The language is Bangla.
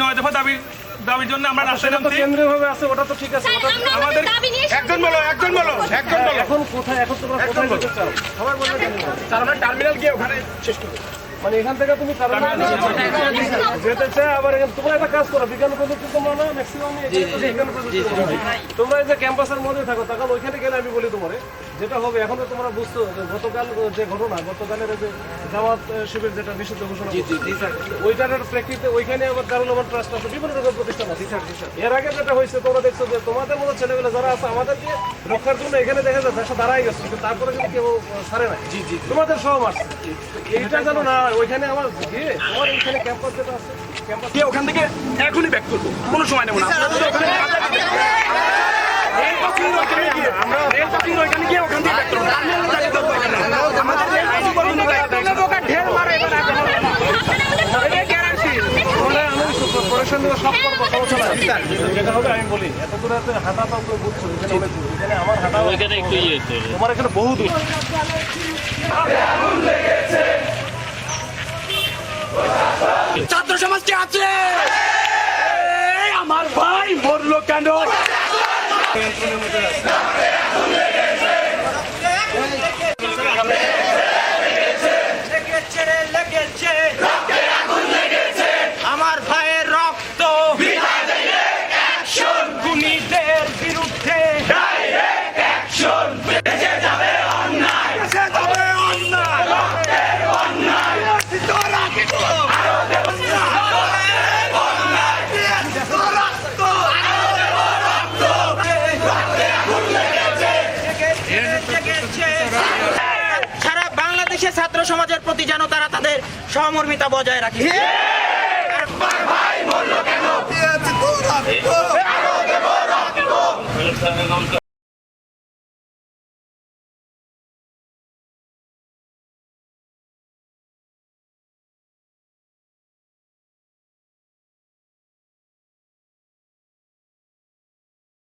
9 দফা দাবির জন্য আমরা রাস্তায় নামছি। কেন্দ্রীয়ভাবে আছে, ওটা তো ঠিক আছে। আমাদের একজন বলো এখন কোথায়, এখন তোমরা কোথায় যেতে চাও? সবাই বলবে টার্মিনাল গিয়ে ওখানে শেষ করবো। মানে এখান থেকে তুমি যেতে চাই। আবার তোমরা একটা কাজ করো, বিজ্ঞান প্রযুক্তি তোমরা না ম্যাক্সিমাম বিজ্ঞান প্রযুক্তি তোমরা এই যে ক্যাম্পাসের মধ্যে থাকো, তখন ওইখানে গেলে আমি বলি তোমার যেটা হবে। এখন তো তোমরা বুঝছো যে গতকাল যে ঘটনা, গতকালের যে জামাত শিবির যেটা নিষিদ্ধ ঘোষণা, ওইটার প্রেক্ষিতে ওইখানে আবার দারুল আমান ট্রাস্ট আছে, বিভিন্ন রকম প্রতিষ্ঠান আছে। এর আগে যেটা হয়েছে তোমরা দেখছো যে তোমাদের মতো ছেলেগুলো যারা আছে আমাদেরকে রক্ষার জন্য এখানে দেখা যায় দেশে দাঁড়াই গেছে, কিন্তু তারপরে কিন্তু কেউ ছাড়ে না। তোমাদের সব আসছে, এইটা জানো না। ওইখানে আমার গিয়ে আমার এইখানে ক্যাম্পাস যেটা আছে, ক্যাম্পাস গিয়ে ওখান থেকে এখনই ব্যাক করবো, কোনো সময় নেবো না। সব করবো, সমস্যা নাই। যেটা হবে আমি বলি, এত দূরে হাঁটা তো বুঝছো, এখানে অনেক দূর, এখানে আমার হাঁটা তোমার এখানে বহু দূর। ছাত্র সমাজ কে আছে? আমার ভাই মরলো কেন? আমার ভাইয়ের রক্ত খুনিদের বিরুদ্ধে সারা বাংলাদেশে ছাত্র সমাজের প্রতি যেন তারা তাদের সহমর্মিতা বজায় রাখে। ভাই বললো কেন?